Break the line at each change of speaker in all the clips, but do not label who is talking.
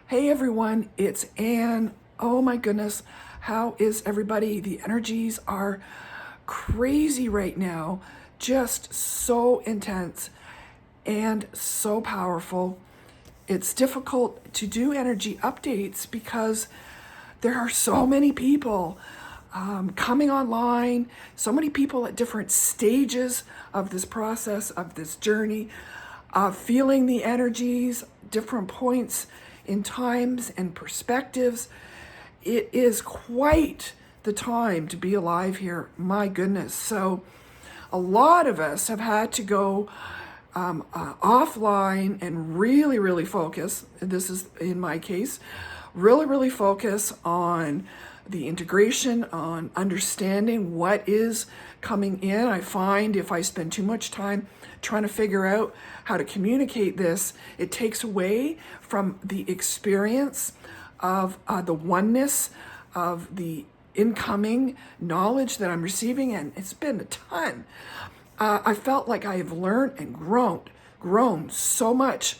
Hey everyone, it's Anne. Oh my goodness, how is everybody? The energies are crazy right now, just so intense and so powerful. It's difficult to do energy updates because there are so many people coming online, so many people at different stages of this process, of this journey, feeling the energies, different points in times and perspectives. It is quite the time to be alive here. My goodness. So, a lot of us have had to go offline and really focus. This is in my case, really focus on the integration, on understanding what is coming in. I find if I spend too much time trying to figure out how to communicate this, it takes away from the experience of the oneness of the incoming knowledge that I'm receiving, and it's been a ton. I felt like I have learned and grown so much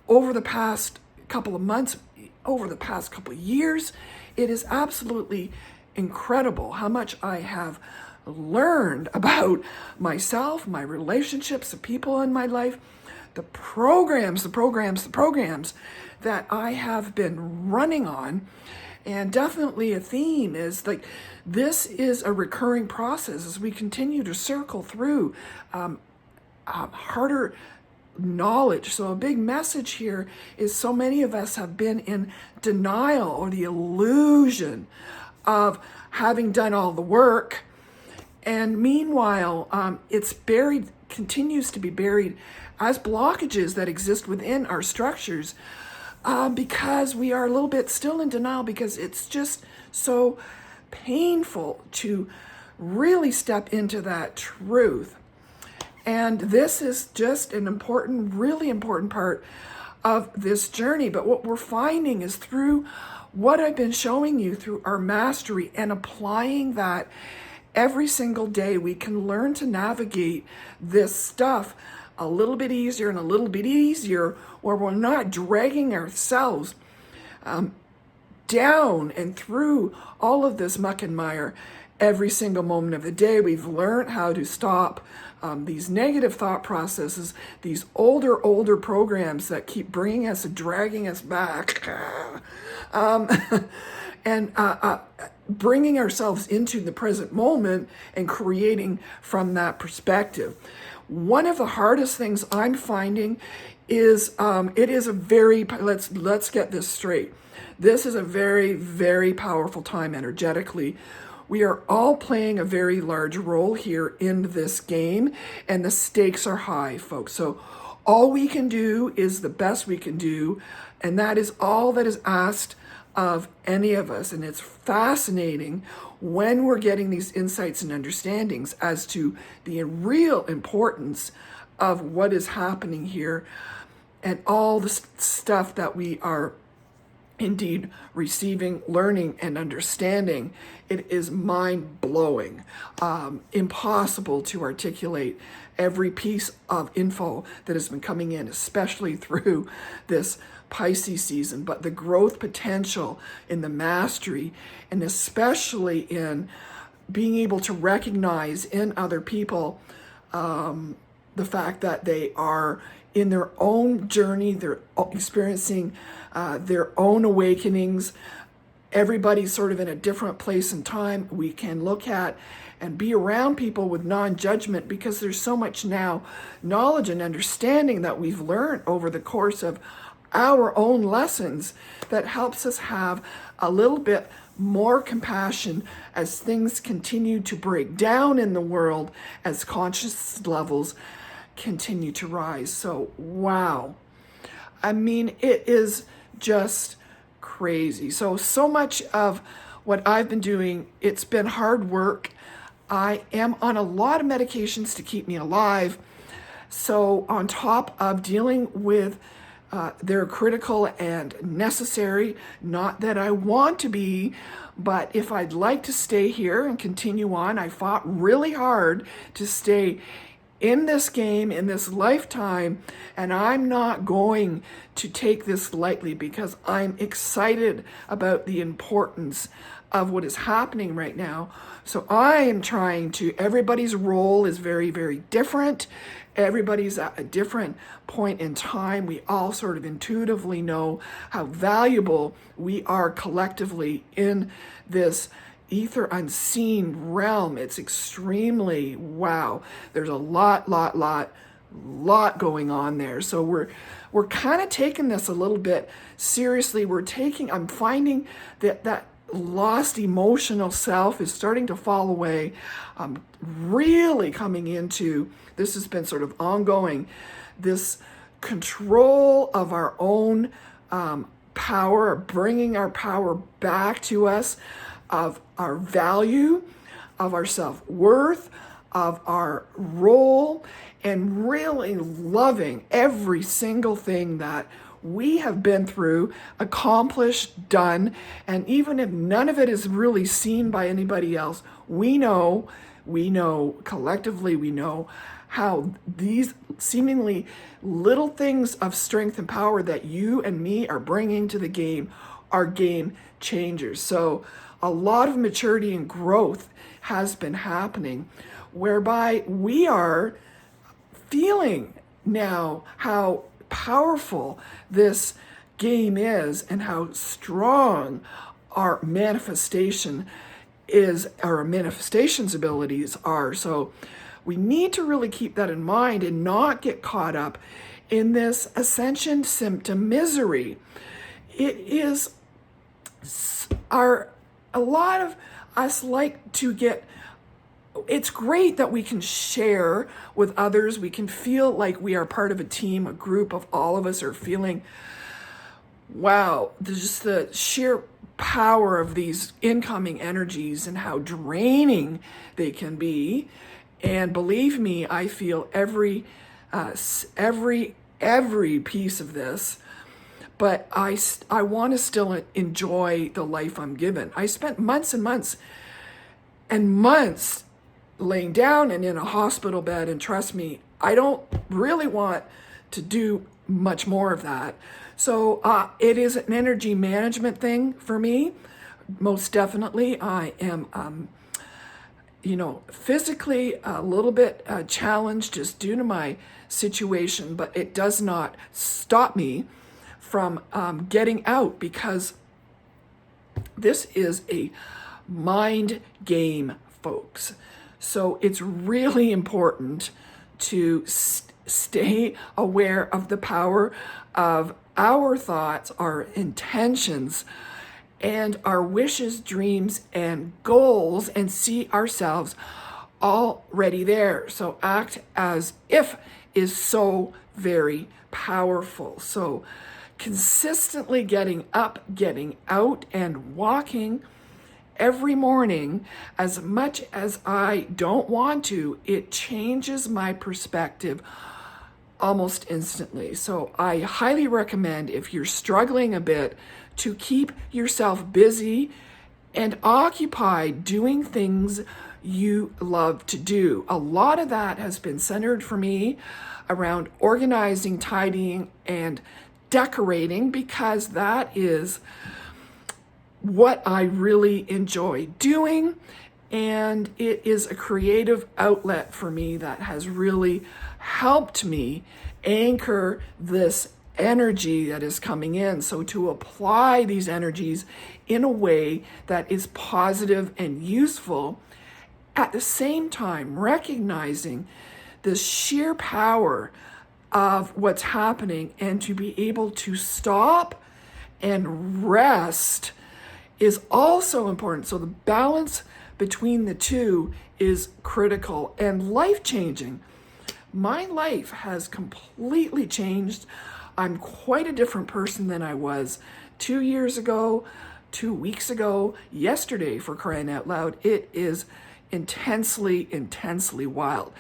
over the past couple of months, over the past couple of years. It is absolutely incredible how much I have learned about myself, my relationships, the people in my life, the programs that I have been running on. And definitely a theme is like this is a recurring process as we continue to circle through harder knowledge. So a big message here is so many of us have been in denial or the illusion of having done all the work. And meanwhile, it's buried, continues to be buried as blockages that exist within our structures because we are a little bit still in denial because it's just so painful to really step into that truth. And this is just an important, really important part of this journey. But what we're finding is through what I've been showing you through our mastery and applying that every single day, we can learn to navigate this stuff a little bit easier and a little bit easier, where we're not dragging ourselves down and through all of this muck and mire every single moment of the day. We've learned how to stop these negative thought processes, these older programs that keep bringing us and dragging us back, and bringing ourselves into the present moment and creating from that perspective. One of the hardest things I'm finding is it is a very, let's get this straight. This is a very powerful time energetically. We are all playing a very large role here in this game, and the stakes are high, folks. So all we can do is the best we can do, and that is all that is asked of any of us. And it's fascinating when we're getting these insights and understandings as to the real importance of what is happening here and all the stuff that we are indeed receiving, learning, and understanding. It is mind-blowing, impossible to articulate every piece of info that has been coming in, especially through this Pisces season, but the growth potential in the mastery, and especially in being able to recognize in other people the fact that they are in their own journey, they're experiencing their own awakenings. Everybody's sort of in a different place and time. We can look at and be around people with non-judgment because there's so much now knowledge and understanding that we've learned over the course of our own lessons that helps us have a little bit more compassion as things continue to break down in the world, as conscious levels continue to rise. So, wow. I mean, it is just crazy. So much of what I've been doing, it's been hard work. I am on a lot of medications to keep me alive. So on top of dealing with they're critical and necessary, not that I want to be, but if I'd like to stay here and continue on, I fought really hard to stay in this game, in this lifetime, and I'm not going to take this lightly because I'm excited about the importance of what is happening right now. So I am trying to, everybody's role is very, very different. Everybody's at a different point in time. We all sort of intuitively know how valuable we are collectively in this ether unseen realm. It's extremely wow. There's a lot going on there. So we're kind of taking this a little bit seriously. I'm finding that lost emotional self is starting to fall away. Really coming into, this has been sort of ongoing, this control of our own power, bringing our power back to us, of our value, of our self-worth, of our role, and really loving every single thing that we have been through, accomplished, done, and even if none of it is really seen by anybody else, we know collectively, we know how these seemingly little things of strength and power that you and me are bringing to the game are game changers. So a lot of maturity and growth has been happening, whereby we are feeling now how powerful this game is and how strong our manifestations abilities are. So we need to really keep that in mind and not get caught up in this ascension symptom misery. It is a lot of us like to get, it's great that we can share with others. We can feel like we are part of a team, a group of all of us are feeling, wow, just the sheer power of these incoming energies and how draining they can be. And believe me, I feel every piece of this. But I want to still enjoy the life I'm given. I spent months and months and months laying down and in a hospital bed, and trust me, I don't really want to do much more of that. So it is an energy management thing for me. Most definitely, I am, physically a little bit challenged just due to my situation, but it does not stop me from getting out, because this is a mind game, folks. So it's really important to stay aware of the power of our thoughts, our intentions, and our wishes, dreams, and goals, and see ourselves already there. So act as if is so very powerful. So consistently getting up, getting out, and walking every morning, as much as I don't want to, it changes my perspective almost instantly. So I highly recommend, if you're struggling a bit, to keep yourself busy and occupied doing things you love to do. A lot of that has been centered for me around organizing, tidying, and decorating, because that is what I really enjoy doing, and it is a creative outlet for me that has really helped me anchor this energy that is coming in. So to apply these energies in a way that is positive and useful, at the same time recognizing the sheer power of what's happening, and to be able to stop and rest is also important. So the balance between the two is critical and life-changing. My life has completely changed. I'm quite a different person than I was 2 years ago, 2 weeks ago, yesterday, for crying out loud. It is intensely wild.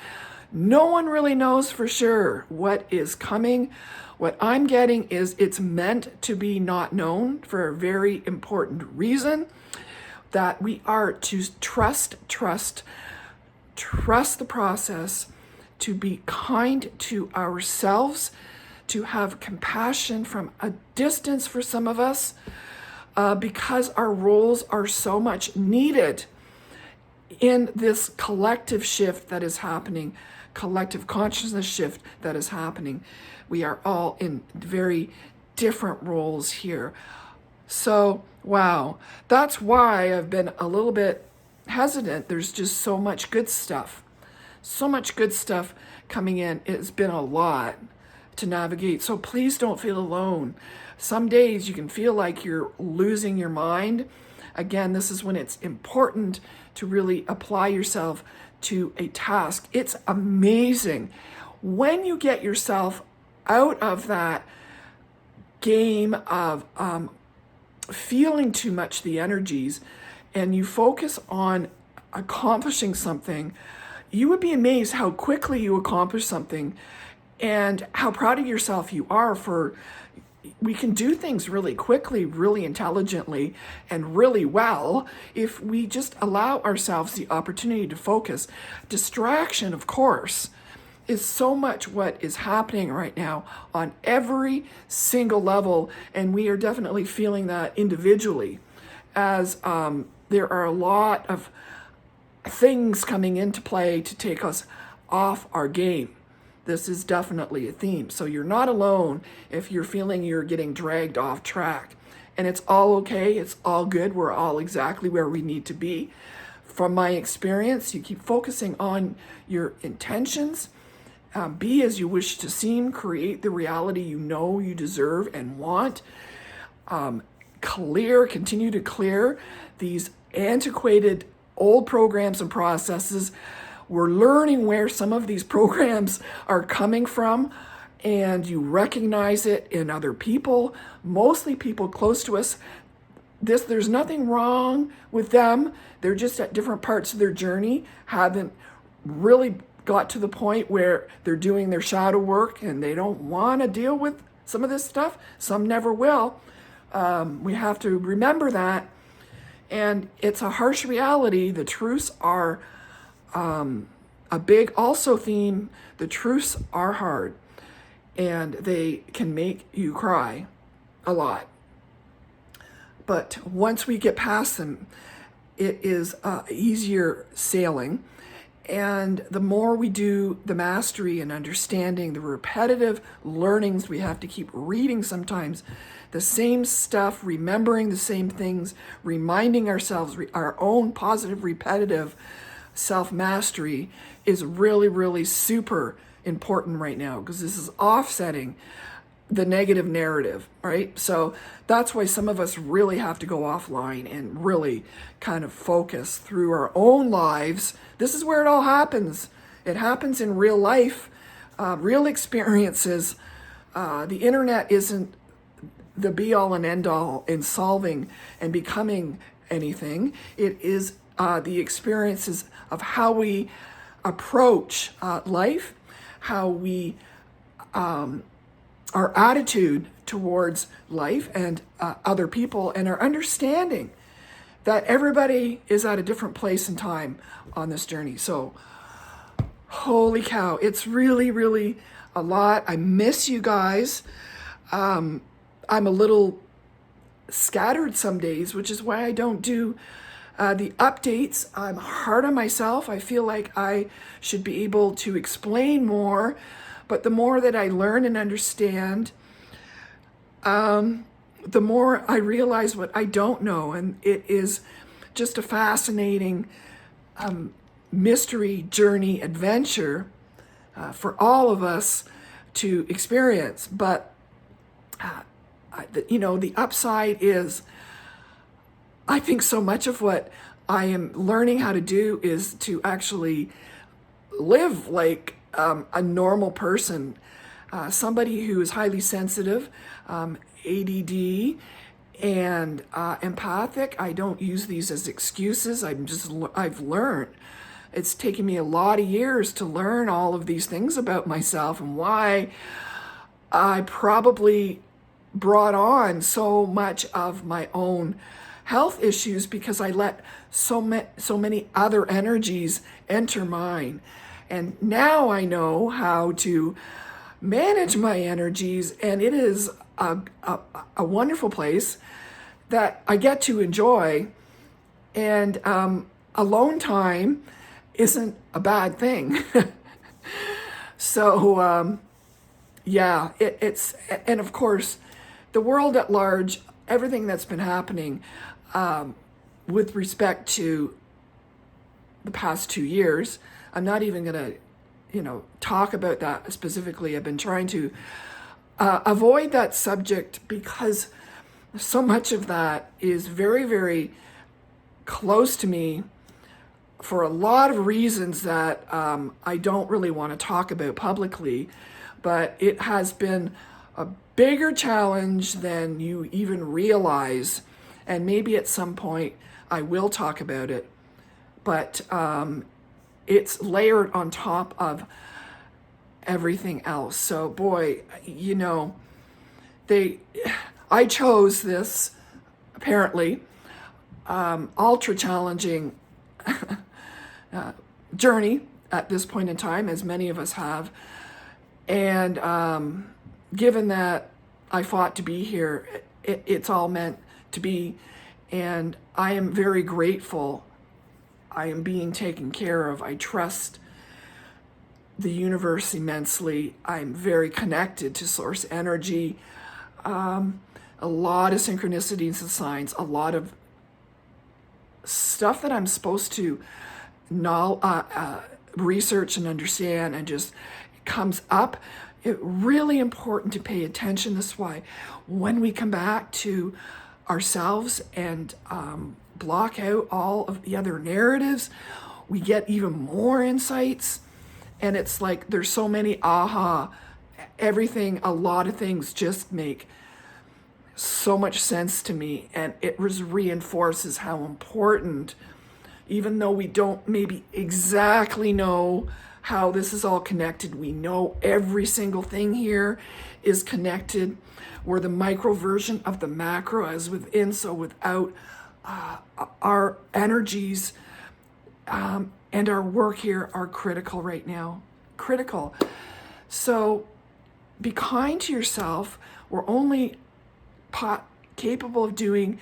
No one really knows for sure what is coming. What I'm getting is it's meant to be not known for a very important reason, that we are to trust the process, to be kind to ourselves, to have compassion from a distance for some of us, because our roles are so much needed in this collective shift that is happening, collective consciousness shift that is happening. We are all in very different roles here. So, wow, that's why I've been a little bit hesitant. There's just so much good stuff. So much good stuff coming in. It's been a lot to navigate. So please don't feel alone. Some days you can feel like you're losing your mind. Again, this is when it's important to really apply yourself to a task. It's amazing when you get yourself out of that game of feeling too much the energies and you focus on accomplishing something. You would be amazed how quickly you accomplish something and how proud of yourself you are for. We can do things really quickly, really intelligently, and really well if we just allow ourselves the opportunity to focus. Distraction, of course, is so much what is happening right now on every single level, and we are definitely feeling that individually as there are a lot of things coming into play to take us off our game. This is definitely a theme. So you're not alone if you're feeling you're getting dragged off track. And it's all okay. It's all good. We're all exactly where we need to be. From my experience, you keep focusing on your intentions. Be as you wish to seem. Create the reality you know you deserve and want. Continue to clear these antiquated old programs and processes. We're learning where some of these programs are coming from, and you recognize it in other people, mostly people close to us. There's nothing wrong with them. They're just at different parts of their journey, haven't really got to the point where they're doing their shadow work and they don't want to deal with some of this stuff. Some never will. We have to remember that. And it's a harsh reality. The truths are a big also theme. The truths are hard and they can make you cry a lot. But once we get past them, it is easier sailing. And the more we do the mastery and understanding, the repetitive learnings, we have to keep reading sometimes the same stuff, remembering the same things, reminding ourselves our own positive repetitive self-mastery is really, really super important right now because this is offsetting the negative narrative, right? So that's why some of us really have to go offline and really kind of focus through our own lives. This is where it all happens. It happens in real life, real experiences. The internet isn't the be-all and end-all in solving and becoming anything. It is the experiences of how we approach life, how we our attitude towards life and other people, and our understanding that everybody is at a different place in time on this journey. So, holy cow, it's really, really a lot. I miss you guys. I'm a little scattered some days, which is why I don't do the updates. I'm hard on myself. I feel like I should be able to explain more, but the more that I learn and understand, the more I realize what I don't know. And it is just a fascinating mystery, journey, adventure for all of us to experience. But, the upside is, I think so much of what I am learning how to do is to actually live like a normal person, somebody who is highly sensitive, ADD, and empathic. I don't use these as excuses. I've learned. It's taken me a lot of years to learn all of these things about myself and why I probably brought on so much of my own health issues because I let so many other energies enter mine. And now I know how to manage my energies, and it is a wonderful place that I get to enjoy. And alone time isn't a bad thing. So, yeah, it's, and of course, the world at large, everything that's been happening with respect to the past 2 years, I'm not even going to, talk about that specifically. I've been trying to avoid that subject because so much of that is very, very close to me for a lot of reasons that I don't really want to talk about publicly, but it has been a bigger challenge than you even realize, and maybe at some point I will talk about it, but it's layered on top of everything else. So boy, I chose this apparently ultra challenging journey at this point in time, as many of us have. And given that I fought to be here, it's all meant to be. And I am very grateful. I am being taken care of. I trust the universe immensely. I'm very connected to source energy. A lot of synchronicities and signs, a lot of stuff that I'm supposed to research and understand, and just comes up. It's really important to pay attention. That's why when we come back to ourselves and block out all of the other narratives, we get even more insights. And it's like there's so many everything, a lot of things just make so much sense to me, and it reinforces how important, even though we don't maybe exactly know how this is all connected, we know every single thing here is connected. We're the micro version of the macro as within, so without our energies and our work here are critical right now. Critical. So be kind to yourself. We're only capable of doing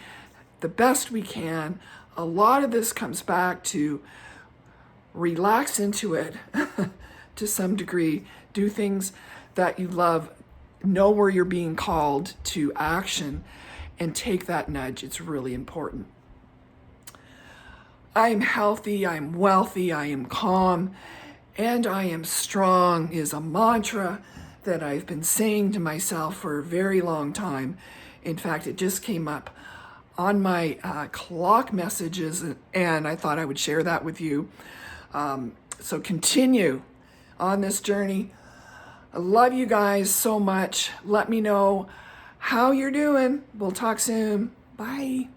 the best we can. A lot of this comes back to relax into it to some degree. Do things that you love. Know where you're being called to action and take that nudge. It's really important. I am healthy, I am wealthy, I am calm, and I am strong is a mantra that I've been saying to myself for a very long time. In fact, it just came up on my clock messages, and I thought I would share that with you. So continue on this journey. I love you guys so much. Let me know how you're doing. We'll talk soon. Bye.